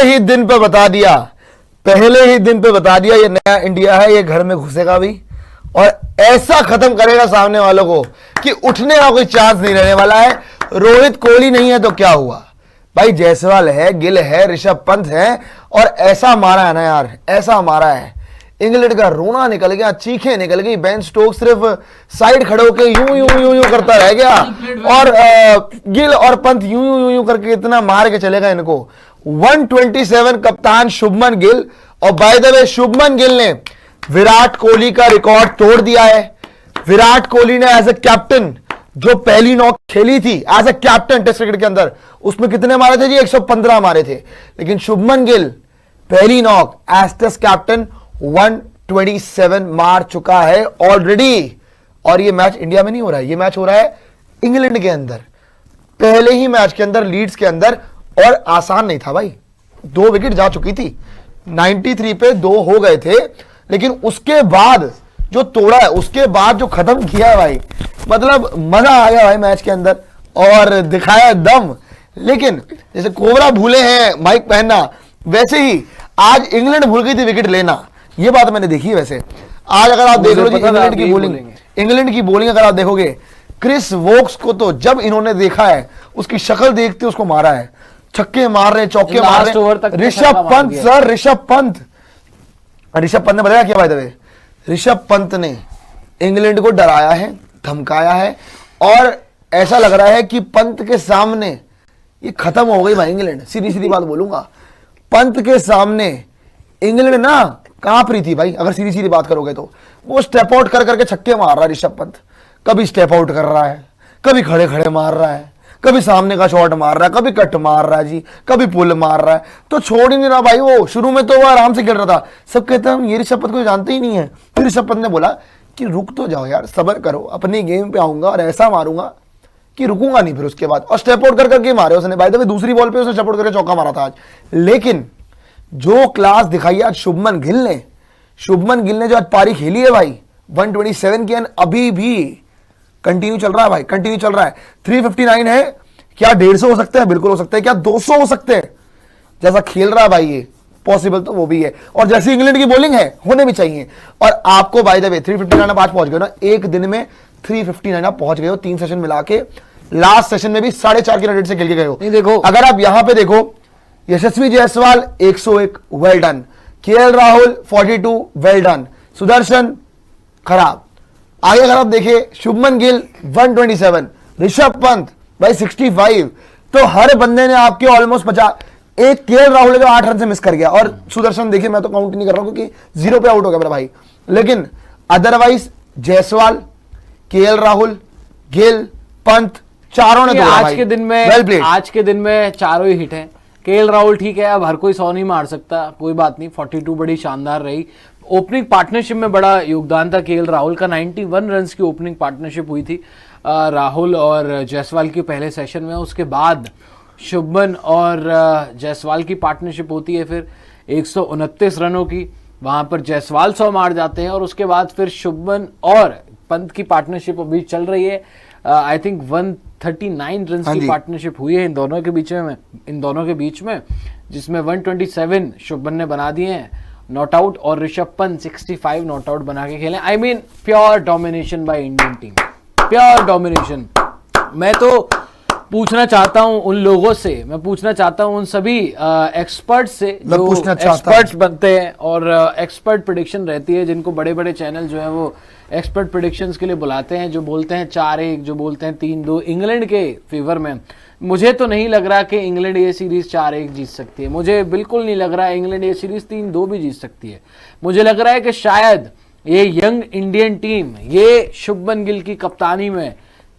ही दिन पे बता दिया, पहले ही दिन पे बता दिया ये नया इंडिया है, ये घर में घुसेगा भी और ऐसा खत्म करेगा सामने वालों को कि उठने का कोई चांस नहीं रहने वाला है। रोहित कोहली नहीं है तो क्या हुआ भाई, जायसवाल है, गिल है, ऋषभ पंत है और ऐसा मारा है ना यार, ऐसा मारा है। इंग्लैंड का रोना निकल गया, चीखें निकल गई। बेन स्टोक्स सिर्फ साइड खड़े होकर यूं यूं यूं यूं करता रह गया और गिल और पंत यूं यूं यूं यूं करके इतना मार के चलेगा इनको। 127 कप्तान शुभमन गिल, और बाय द वे शुभमन गिल ने विराट कोहली का रिकॉर्ड तोड़ दिया है। विराट कोहली ने एज ए कैप्टन जो पहली नॉक खेली थी as a captain test cricket के अंदर, उसमें कितने मारे थे जी? 115 मारे थे। लेकिन शुभमन गिल पहली नॉक एज टेस्ट कैप्टन 127 मार चुका है ऑलरेडी। और ये मैच इंडिया में नहीं हो रहा है, ये मैच हो रहा है इंग्लैंड के अंदर, पहले ही मैच के अंदर, लीड्स के अंदर। और आसान नहीं था भाई, 2 विकेट जा चुकी थी, 93 पे 2 हो गए थे। लेकिन उसके बाद जो तोड़ा है, उसके बाद जो खत्म किया है भाई, मतलब मजा आ गया भाई मैच के अंदर और दिखाया दम। लेकिन जैसे कोबरा भूले हैं माइक पहनना, वैसे ही आज इंग्लैंड भूल गई थी विकेट लेना। ये बात मैंने देखी है। वैसे आज अगर आप देख लो इंग्लैंड की बॉलिंग अगर आप देखोगे, क्रिस वोक्स को तो जब इन्होंने देखा है, उसकी शक्ल देखते उसको मारा है, छक्के मार रहे, चौके मार रहे। ऋषभ पंत सर, ऋषभ पंत ने बताया क्या? भाई दबे ऋषभ पंत ने इंग्लैंड को डराया है, धमकाया है और ऐसा लग रहा है कि पंत के सामने ये खत्म हो गई भाई इंग्लैंड। सीधी सीधी बात बोलूंगा, पंत के सामने इंग्लैंड ना कांप रही थी भाई। अगर सीधी सीधी बात करोगे तो वो स्टेप आउट कर करके छक्के मार रहा है ऋषभ पंत, कभी स्टेप आउट कर रहा है, कभी खड़े खड़े मार रहा है, कभी सामने का शॉट मार रहा है, कभी कट मार रहा है जी, कभी पुल मार रहा है, तो छोड़ ही नहीं रहा भाई। वो शुरू में तो वो आराम से खेल रहा था, सब कहते हैं हम ये ऋषभ पंत को जानते ही नहीं है। फिर ऋषभ पंत ने बोला कि रुक तो जाओ यार, सब्र करो, अपनी गेम पे आऊंगा और ऐसा मारूंगा कि रुकूंगा नहीं। फिर उसके बाद और स्टेप आउट कर करके मारे उसने। बाय द वे दूसरी बॉल पे उसने स्टेप आउट करके चौका मारा था आज। लेकिन जो क्लास दिखाई आज शुभमन गिल ने जो आज पारी खेली है भाई 127 की, अभी भी कंटिन्यू चल रहा है भाई, कंटिन्यू चल रहा है। 359 है, क्या 150 हो सकते हैं? बिल्कुल हो सकते हैं। क्या 200 हो सकते हैं? जैसा खेल रहा है भाई ये पॉसिबल तो वो भी है, और जैसी इंग्लैंड की बॉलिंग है होने भी चाहिए। और आपको बाय द वे 359 आप पहुंच गए ना, एक दिन में 359 आप पहुंच गए हो, 3 सेशन मिला के। लास्ट सेशन में भी 4.5 के रेट से खेल के गए हो। देखो अगर आप यहां पे देखो, Yashasvi Jaiswal 101 well done, KL Rahul 42 well done, Sudarshan खराब। आगे अगर आप देखें शुभमन गिल 127, ऋषभ पंत भाई 65, तो हर बंदे ने आपके ऑलमोस्ट 50। एक केएल राहुल जो 8 रन से मिस कर गया, और सुदर्शन देखिए मैं तो काउंट नहीं कर रहा हूं क्योंकि 0 पे आउट हो गया मेरा भाई। लेकिन अदरवाइज जायसवाल, केएल राहुल, गिल, पंत चारों ने आज के दिन में चारों ही हिट हैं। केएल राहुल ठीक है, अब हर कोई 100 नहीं मार सकता, कोई बात नहीं, 42 बड़ी शानदार रही। ओपनिंग पार्टनरशिप में बड़ा योगदान था केएल राहुल का, 91 रन की ओपनिंग पार्टनरशिप हुई थी राहुल और जायसवाल के पहले सेशन में। उसके बाद शुभमन और जायसवाल की पार्टनरशिप होती है फिर 129 रनों की, वहां पर जायसवाल 100 मार जाते हैं। और उसके बाद फिर शुभमन और पंत की पार्टनरशिप अभी चल रही है, आई थिंक 139 रन की पार्टनरशिप हुई है इन दोनों के बीच में, जिसमें 127 शुभमन ने बना दिए हैं नॉट आउट, और ऋषभ पंत 65 नॉट आउट बना के खेले। I mean pure domination by Indian team, pure domination. मैं तो पूछना चाहता हूं उन लोगों से, मैं पूछना चाहता हूं उन सभी एक्सपर्ट्स से जो एक्सपर्ट्स बनते हैं और एक्सपर्ट प्रेडिक्शन रहती है, जिनको बड़े बड़े चैनल जो है वो एक्सपर्ट प्रेडिक्शंस के लिए बुलाते हैं, जो बोलते हैं 4-1, जो बोलते हैं 3-2 इंग्लैंड के फेवर में। मुझे तो नहीं लग रहा कि इंग्लैंड ये सीरीज 4-1 जीत सकती है। मुझे बिल्कुल नहीं लग रहा है इंग्लैंड ये सीरीज 3-2 भी जीत सकती है। मुझे लग रहा है कि शायद ये यंग इंडियन टीम, ये शुभमन गिल की कप्तानी में,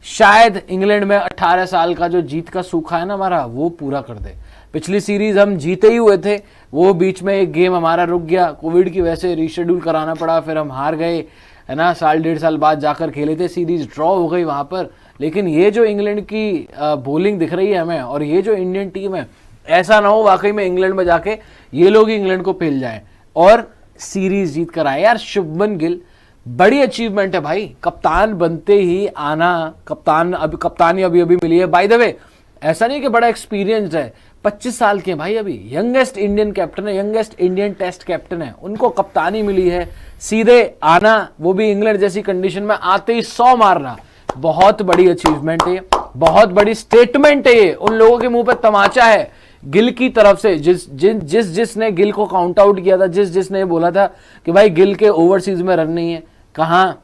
शायद इंग्लैंड में 18 साल का जो जीत का सूखा है ना हमारा, वो पूरा कर दे। पिछली सीरीज हम जीते ही हुए थे, वो बीच में एक गेम हमारा रुक गया, कोविड की वजह से रीशेड्यूल कराना पड़ा, फिर हम हार गए, है ना, 1.5 साल बाद जाकर खेले थे, सीरीज ड्रॉ हो गई वहां पर। लेकिन ये जो इंग्लैंड की बॉलिंग दिख रही है हमें, और ये जो इंडियन टीम है, ऐसा ना हो वाकई में इंग्लैंड में जाके ये लोग ही इंग्लैंड को पेल जाए और सीरीज जीत कर आए। यार शुभमन गिल बड़ी अचीवमेंट है भाई, कप्तान बनते ही आना, कप्तानी अभी मिली है। बाय द वे ऐसा नहीं कि बड़ा एक्सपीरियंस है, 25 साल के हैं भाई, अभी यंगेस्ट इंडियन कैप्टन है, यंगेस्ट इंडियन टेस्ट कैप्टन है, उनको कप्तानी मिली है, सीधे आना, वो भी इंग्लैंड जैसी कंडीशन में आते ही 100 मारना, बहुत बड़ी अचीवमेंट है, बहुत बड़ी स्टेटमेंट है ये। उन लोगों के मुंह पे तमाचा है गिल की तरफ से, जिसने गिल को काउंट आउट किया था, जिसने बोला था कि भाई गिल के ओवरसीज में रन नहीं है, कहाँ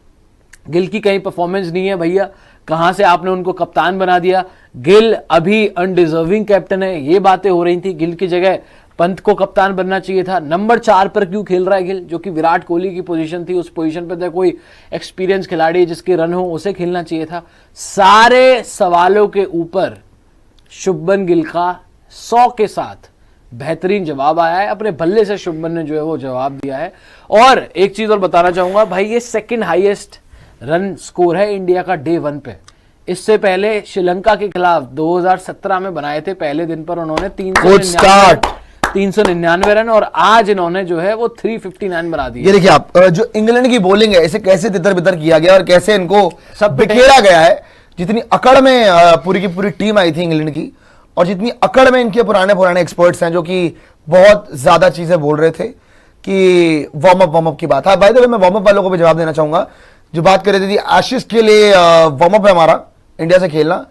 गिल की कहीं परफॉर्मेंस नहीं है भैया, कहां से आपने उनको कप्तान बना दिया, गिल अभी अनडिजर्विंग कैप्टन है, ये बातें हो रही थी। गिल की जगह पंत को कप्तान बनना चाहिए था। नंबर 4 पर क्यों खेल रहा है गिल, जो कि विराट कोहली की पोजीशन थी, उस पोजीशन पे कोई एक्सपीरियंस खिलाड़ी जिसके रन हो उसे खेलना चाहिए था। सारे सवालों के ऊपर शुभमन गिल का 100 के साथ बेहतरीन जवाब आया है, अपने बल्ले से शुभमन ने जो है वो जवाब दिया है। और एक चीज और बताना चाहूंगा भाई, ये सेकंड हाईएस्ट रन स्कोर है इंडिया का डे 1 पे। इससे पहले श्रीलंका के खिलाफ 2017 में बनाए थे, पहले दिन पर उन्होंने 399 रन, और आज इन्होंने जो है वो 359 बना दिए। ये देखिए आप, जो इंग्लैंड की बॉलिंग है इसे कैसे तितर बितर किया गया और कैसे इनको सब बिखेरा गया है। जितनी अकड़ में पूरी की पूरी टीम आई थी इंग्लैंड की, और जितनी अकड़ में इनके पुराने एक्सपर्ट्स हैं जो कि बहुत ज्यादा चीजें बोल रहे थे कि वार्म अप की बात है। बाय द वे मैं वार्म अप वालों को भी जवाब देना चाहूंगा जो बात कर रही थी। एशेज के लिए वार्म अप है हमारा इंडिया से खेलना।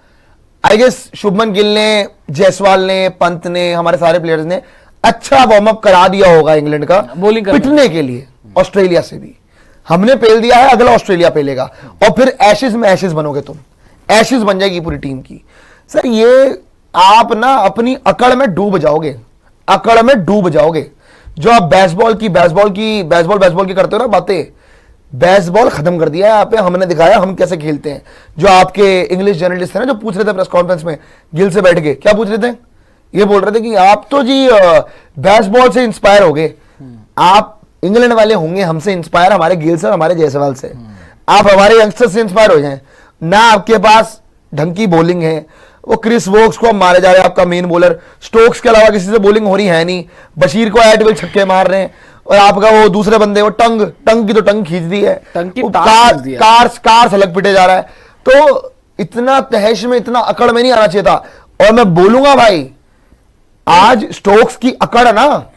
आई गेस शुभमन गिल ने, जायसवाल ने, पंत ने, हमारे सारे प्लेयर्स ने अच्छा वार्म अप करा दिया होगा इंग्लैंड का बॉलिंग पिटने के लिए। ऑस्ट्रेलिया से भी हमने पेल दिया है, अगला ऑस्ट्रेलिया पेलेगा, और फिर एशेज में एशेज बनोगे तुम, एशेज बन जाएगी पूरी टीम की। सर ये आप ना अपनी अकड़ में डूब जाओगे, अकड़ में डूब जाओगे। जो आप बेसबॉल की करते हो ना बातें, बेसबॉल खत्म कर दिया है यहाँ पे। हमने दिखाया हम कैसे खेलते हैं। जो आपके इंग्लिश जर्नलिस्ट थे ना, जो पूछ रहे थे प्रेस कॉन्फ्रेंस में गिल से बैठ के, क्या पूछ रहे थे? ये बोल रहे थे कि आप तो जी बेसबॉल से इंस्पायर हो गए, आप इंग्लैंड वाले होंगे हमसे इंस्पायर, हमारे गिल से और हमारे जायसवाल से। आप हमारे यंगस्टर से इंस्पायर हो जाएं ना। आपके पास ढंग की बॉलिंग है, वो क्रिस वोक्स को हम मारे जा रहे हैं, आपका मेन बॉलर। स्टोक्स के अलावा किसी से बॉलिंग हो रही है नहीं। बशीर को एट विल छक्के मार रहे हैं, और आपका वो दूसरे बंदे वो टंग की तो टंग खींच दी है, कार अलग पिटे जा रहा है। तो इतना तहश में, इतना अकड़ में नहीं आना चाहिए था। और मैं बोलूंगा भाई, आज स्टोक्स की अकड़ ना,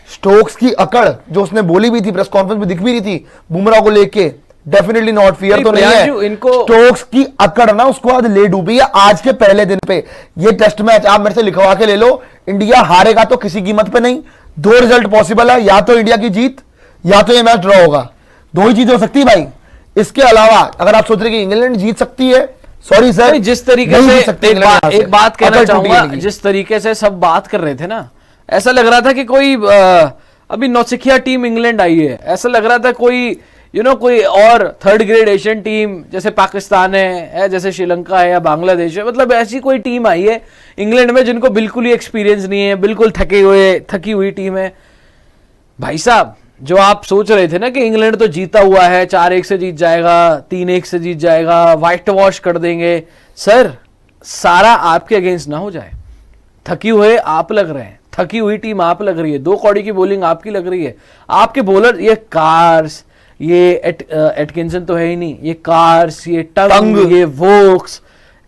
स्टोक्स की अकड़ जो उसने बोली भी थी, प्रेस कॉन्फ्रेंस में दिख भी रही थी बुमराह को लेके, डेफिनेटली नॉट फियर तो नहीं है। इनको स्टोक्स की अकड़ ना उसको आज ले डूबी है आज के पहले दिन पे। ये टेस्ट मैच आप मेरे से लिखवा के ले लो, इंडिया हारेगा तो किसी कीमत पे नहीं। 2 रिजल्ट पॉसिबल है, या तो इंडिया की जीत या तो ये मैच ड्रॉ होगा, 2 ही चीजें हो सकती है भाई। इसके अलावा अगर आप सोच रहे कि इंग्लैंड जीत सकती है, सॉरी सर, जिस तरीके से एक बात कहना चाहूंगा, जिस तरीके से सब बात कर रहे थे ना, ऐसा लग रहा था कि कोई अभी नौसिखिया टीम इंग्लैंड आई है। ऐसा लग रहा था कोई कोई और 3rd ग्रेड एशियन टीम, जैसे पाकिस्तान है, जैसे श्रीलंका है या बांग्लादेश है, मतलब ऐसी कोई टीम आई है इंग्लैंड में जिनको बिल्कुल ही एक्सपीरियंस नहीं है, बिल्कुल थकी हुई टीम है। भाई साहब, जो आप सोच रहे थे ना कि इंग्लैंड तो जीता हुआ है, 4-1 से जीत जाएगा, 3-1 से जीत जाएगा, व्हाइट वॉश कर देंगे, सर सारा आपके अगेंस्ट ना हो जाए। थकी हुए आप लग रहे हैं, थकी हुई टीम आप लग रही है, 2 कौड़ी की बॉलिंग आपकी लग रही है। आपके बॉलर ये कार्स, ये एटकिंसन तो है ही नहीं, ये कार्स, ये टंग, ये वोक्स,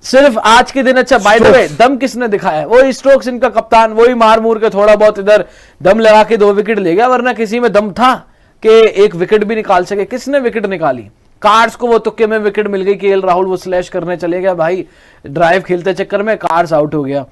सिर्फ आज के दिन। अच्छा बाय द वे, दम किसने दिखाया? वही स्टोक्स इनका कप्तान, वही मार मूर के थोड़ा बहुत इधर दम लगा के 2 विकेट ले गया, वरना किसी में दम था कि 1 विकेट भी निकाल सके? किसने विकेट निकाली? कार्स को वो तुक्के में विकेट मिल गई, केएल राहुल वो स्लैश करने चले गया भाई, ड्राइव खेलते चक्कर में कार्स आउट हो गया।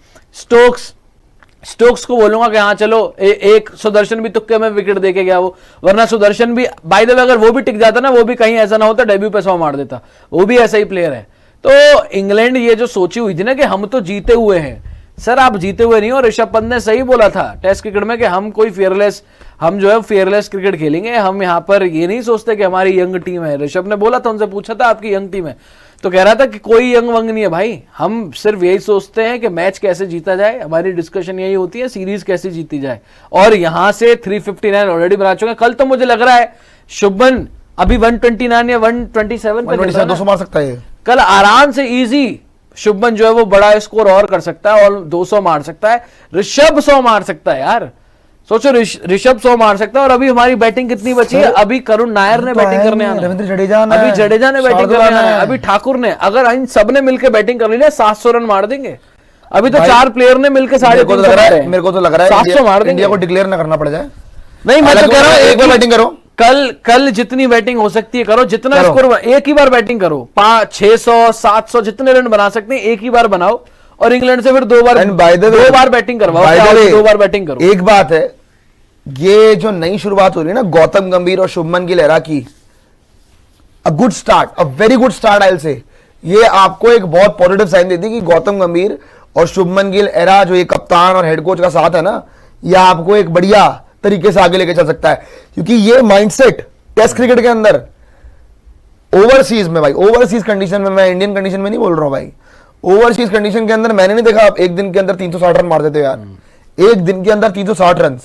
स्टोक्स को बोलूंगा कि हाँ चलो, एक सुदर्शन भी तुक्के में विकेट देके गया वो, वरना सुदर्शन भी बाय द वे अगर वो भी टिक जाता ना, वो भी कहीं ऐसा ना होता डेब्यू पे 100 मार देता, वो भी ऐसा ही प्लेयर है। तो इंग्लैंड ये जो सोची हुई थी ना कि हम तो जीते हुए हैं, सर आप जीते हुए नहीं हो। ऋषभ पंत ने सही बोला था टेस्ट क्रिकेट में कि हम कोई हम जो है फेयरलेस क्रिकेट खेलेंगे, हम यहाँ पर ये नहीं सोचते कि हमारी यंग टीम है। ऋषभ ने बोला था, उनसे पूछा था आपकी यंग टीम है, तो कह रहा था कि कोई यंग वंग नहीं है भाई, हम सिर्फ यही सोचते हैं कि मैच कैसे जीता जाए, हमारी डिस्कशन यही होती है सीरीज कैसे जीती जाए। और यहां से 359 ऑलरेडी बना चुके हैं। कल तो मुझे लग रहा है शुभमन अभी 129 या 127 पे 200 मार सकता है, कल आराम से इजी शुभमन जो है वो बड़ा स्कोर और कर सकता है और 200 मार सकता है। ऋषभ 100 मार सकता है यार, सोचो ऋषभ 100 मार सकता है। और अभी हमारी बैटिंग कितनी बची है? अभी करुण नायर ने बैटिंग करने आना है, रविंद्र जडेजा ने, अभी जडेजा ने बैटिंग करने आना है, अभी ठाकुर ने, अगर इन सब ने मिलकर बैटिंग कर लिया 700 रन मार देंगे। अभी तो भाई, 4 प्लेयर ने मिलकर मेरे को तो लग रहा है, 350 मेरे को तो लग रहा है 700 मार इंडिया देंगे। को डिक्लेयर ना करना पड़ जाए। नहीं, मैं तो कह रहा हूँ एक बार बैटिंग करो, कल जितनी बैटिंग हो सकती है करो, जितना करो। स्कोर एक ही बार बैटिंग करो, 600 700 जितने रन बना सकते हैं एक ही बार बनाओ, और इंग्लैंड से फिर 2 बार एंड बाय द वे 2 बार बैटिंग करवाओ, by the way, 2 बार बैटिंग करो। एक बात है, ये जो नई शुरुआत हो रही है ना गौतम गंभीर और शुभमन गिल एरा की, a good start, a very good start I will say, ये आपको एक बहुत पॉजिटिव साइन देती है कि गौतम गंभीर और शुभमन गिल एरा जो ये कप्तान और हेड कोच का साथ है ना, ये आपको एक बढ़िया तरीके से आगे लेके चल सकता है, क्योंकि ये माइंडसेट टेस्ट क्रिकेट के अंदर ओवरसीज में भाई, ओवरसीज कंडीशन में, मैं इंडियन कंडीशन में नहीं बोल रहा हूं भाई, ओवरसीज कंडीशन के अंदर मैंने नहीं देखा आप एक दिन के अंदर 360 रन मार देते हो यार, एक दिन के अंदर 360 रन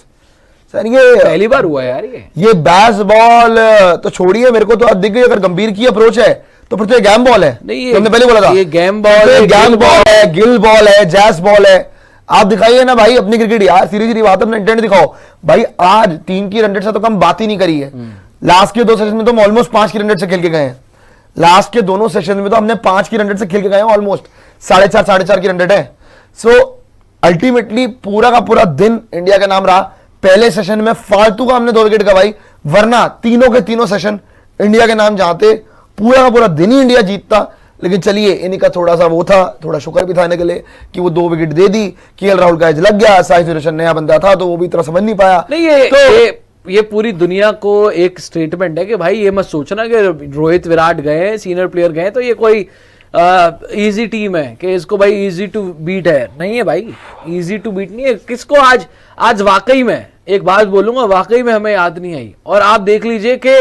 सर, ये पहली बार हुआ है यार ये बैस बॉल तो छोड़िए, मेरे को तो दिख गई अगर गंभीर की अप्रोच है तो फिर तो ये गैम बॉल है, नहीं, ये तुमने पहले बोला था ये गैम बॉल है, गैम गिल बॉल है, गिल बॉल है, जैस बॉल है, आप दिखाइए ना भाई अपनी क्रिकेट यार, सीधी बात अपना इंटेंट दिखाओ भाई। आज 3 की रन रेट से तो कम बात ही नहीं करी है, लास्ट के 2 सेशन में तो हम ऑलमोस्ट 5 की रन रेट से खेल के गए हैं, लास्ट के दोनों सेशन में तो हमने 5 की रन रेट से खेल के गए हैं, ऑलमोस्ट 4.5 की रन रेट है। सो अल्टीमेटली पूरा का पूरा दिन इंडिया का नाम रहा, पहले सेशन में फालतू का हमने 2 विकेट गवाई, वरना तीनों के तीनों सेशन इंडिया के नाम जाते, पूरा का पूरा दिन ही इंडिया जीतता। लेकिन चलिए इन्हीं का थोड़ा सा वो था, थोड़ा शुक्र भी था इन्हें के लिए कि वो 2 विकेट दे दी, केएल राहुल का एज लग गया, साई सुदर्शन नया बंदा था तो वो भी इतना समझ नहीं पाया। नहीं, ये पूरी दुनिया को एक स्टेटमेंट है कि भाई ये मत सोचना कि रोहित विराट गए, सीनियर प्लेयर गए तो ये कोई इजी टीम है कि इसको भाई इजी टू बीट है, नहीं है भाई, इजी टू बीट नहीं है किसको। आज वाकई में एक बात बोलूंगा, वाकई में हमें याद नहीं आई, और आप देख लीजिए कि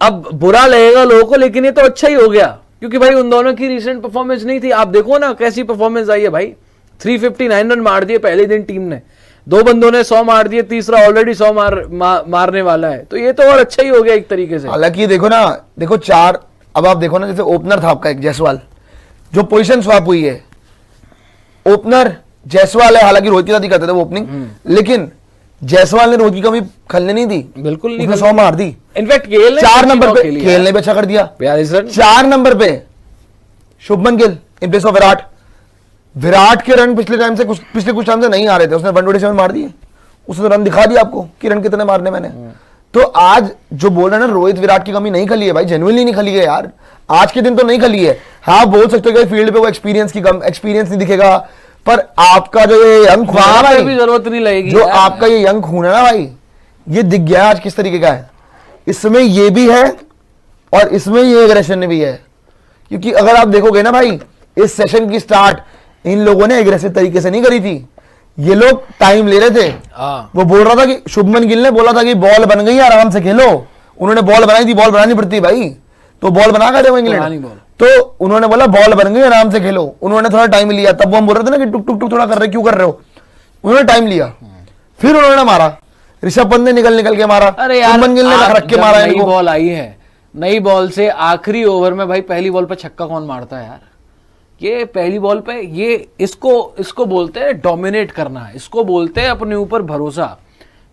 अब बुरा लगेगा लोगों को, लेकिन ये तो अच्छा ही हो गया क्योंकि भाई उन दोनों की रिसेंट परफॉर्मेंस नहीं थी। आप देखो ना कैसी परफॉर्मेंस आई है भाई, 359 रन मार दिए पहले दिन टीम ने, 2 बंदों ने 100 मार दिए, तीसरा ऑलरेडी 100 मारने वाला है, तो ये तो और अच्छा ही हो गया एक तरीके से। हालांकि देखो ना, देखो 4, अब आप देखो ना जैसे ओपनर था आपका एक जायसवाल, जो पोजीशन स्वैप हुई है, ओपनर जायसवाल है, हालांकि रोहित के साथ ही करते थे वो ओपनिंग, लेकिन जायसवाल ने रोहित की कभी खलने नहीं दी, बिल्कुल नहीं, उसने 100 मार दी। इनफैक्ट केएल 4 नंबर पे केएल ने भी अच्छा कर दिया, 42 रन। 4 नंबर पे Shubman Gill in place of Virat. Virat के रन पिछले कुछ टाइम से नहीं आ रहे थे, उसने 127 मार दिए, उसने रन दिखा दिया आपको कि रन कितने मारने मैंने। तो आज जो बोल रहे हैं ना रोहित विराट की कमी नहीं खली है भाई, जेन्युइनली नहीं खली है यार, आज के दिन तो नहीं खली है। हाँ बोल सकते हो कि फील्ड पे वो एक्सपीरियंस नहीं दिखेगा, पर आपका जो ये यंग खून है ना भाई, भी जरूरत नहीं लगेगी जो यार। आपका ये यंग खून है ना भाई, ये दिख गया आज किस तरीके का है, इसमें ये भी है और इसमें ये एग्रेशन भी है। क्योंकि अगर आप देखोगे ना भाई, इस सेशन की स्टार्ट इन लोगों ने एग्रेसिव तरीके से नहीं करी थी, ये लोग टाइम ले रहे थे। वो बोल रहा था कि शुभमन गिल ने बोला था कि बॉल बन गई आराम से खेलो, उन्होंने बॉल बनाई थी, बॉल बनानी पड़ती भाई, तो बॉल बना कर दे इंग्लैंड, तो उन्होंने बोला बॉल बन गई आराम से खेलो, उन्होंने थोड़ा टाइम लिया, तब वो हम बोल रहे थे ना कि टुक टुक टुक थोड़ा कर रहे, क्यों कर रहे हो, उन्होंने टाइम लिया, फिर उन्होंने मारा, ऋषभ पंत ने निकल के मारा, अरे यार शुभमन गिल ने रख के मारा नई इनको। बॉल आई है, नई बॉल से आखिरी ओवर में भाई पहली बॉल पे छक्का कौन मारता है यार, ये पहली बॉल पे, ये इसको बोलते हैं डोमिनेट करना, इसको बोलते हैं अपने ऊपर भरोसा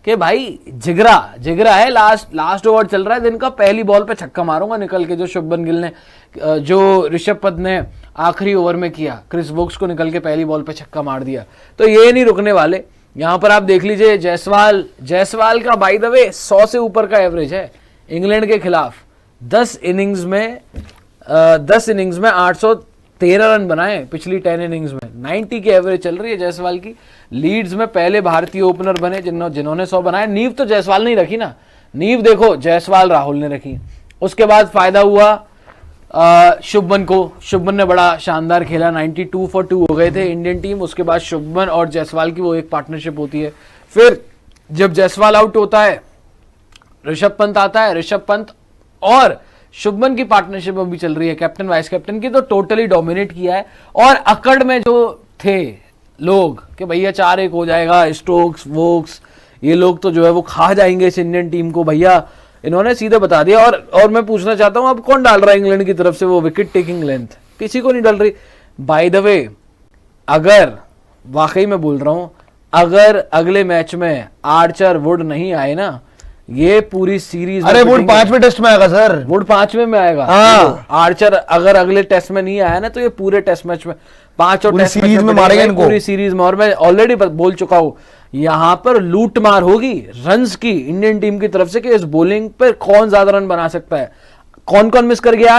कि भाई जिगरा है, लास्ट ओवर चल रहा है दिन का, पहली बॉल पे छक्का मारूंगा निकल के, जो शुभमन गिल ने, जो ऋषभ पंत ने आखिरी ओवर में किया, क्रिस वोक्स को निकल के पहली बॉल पे छक्का मार दिया, तो ये नहीं रुकने वाले। यहां पर आप देख लीजिए जायसवाल का बाय द वे 100 से ऊपर का एवरेज है इंग्लैंड के खिलाफ, 10 इनिंग्स में 813 रन बनाए पिछली 10 इनिंग्स में, 90 की एवरेज चल रही है जायसवाल की। लीड्स में पहले भारतीय ओपनर बने जिन्होंने 100 बनाए, नींव तो जायसवाल नहीं रखी ना, नींव देखो जायसवाल राहुल ने रखी। उसके बाद फायदा हुआ शुभमन ने बड़ा शानदार खेला, 92 for 2 हो गए थे इंडियन टीम। उसके बाद शुभमन और जायसवाल की वो एक पार्टनरशिप होती है, फिर जब जायसवाल आउट होता है ऋषभ पंत आता है, ऋषभ पंत और शुभमन की पार्टनरशिप अभी चल रही है कैप्टन वाइस कैप्टन की, तो टोटली डोमिनेट किया है। और अकड़ में जो थे लोग कि भैया 4-1 हो जाएगा, स्टोक्स वोक्स ये लोग तो जो है वो खा जाएंगे इस इंडियन टीम को, भैया इन्होंने सीधे बता दिया। और मैं पूछना चाहता हूं अब कौन डाल रहा है इंग्लैंड की तरफ से वो विकेट टेकिंग लेंथ, किसी को नहीं डल रही। बाय द वे अगर वाकई में बोल रहा हूं, अगर अगले मैच में आर्चर वुड नहीं आए ना, ये पूरी सीरीज, अरे वुड 5वें टेस्ट में आएगा सर, वुड 5वें में आएगा। हाँ। आर्चर अगर अगले टेस्ट में नहीं आया ना, तो ये पूरे टेस्ट मैच में 5 और पूरी टेस्ट सीरीज में मारेंगे इनको, पूरी सीरीज में। और मैं ऑलरेडी बोल चुका हूं यहां पर लूट मार होगी रन्स की इंडियन टीम की तरफ से कि इस बॉलिंग पर कौन ज्यादा रन बना सकता है। कौन कौन मिस कर गया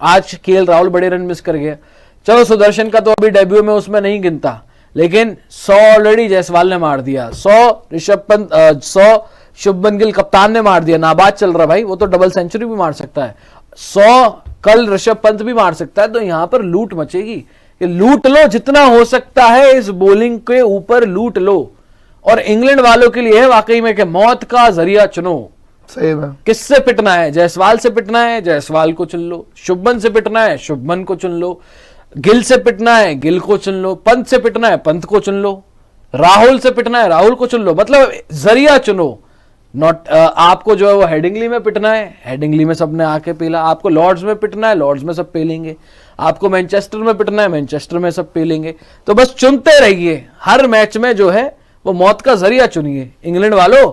आज केएल राहुल बड़े रन मिस कर गया। चलो सुदर्शन का तो अभी डेब्यू में उसमें नहीं गिनता, लेकिन 100 ऑलरेडी जायसवाल ने मार दिया, 100 ऋषभ पंत, 100 शुभमन गिल कप्तान ने मार दिया। नाबाद चल रहा भाई, वो तो डबल सेंचुरी भी मार सकता है। 100 कल ऋषभ पंत भी मार सकता है। तो यहां पर लूट मचेगी कि लूट लो जितना हो सकता है, इस बॉलिंग के ऊपर लूट लो। और इंग्लैंड वालों के लिए है वाकई में कि मौत का जरिया चुनो। सही में किससे पिटना है? जायसवाल से पिटना है, जायसवाल को चुन लो। शुभमन से पिटना है, शुभमन को चुन लो। गिल से पिटना है, गिल को चुन लो। पंत से पिटना है, पंत को चुन लो। राहुल से पिटना है, राहुल को चुन लो। मतलब जरिया चुनो। नॉट आपको जो है वो हेडिंगली में पिटना है, हेडिंगली में सबने आके पीला। आपको लॉर्ड्स में पिटना है, लॉर्ड्स में सब पीलेंगे। आपको मैनचेस्टर में पिटना है, मैनचेस्टर में सब पीलेंगे। तो बस चुनते रहिए, हर मैच में जो है वो मौत का जरिया चुनिए। इंग्लैंड वालों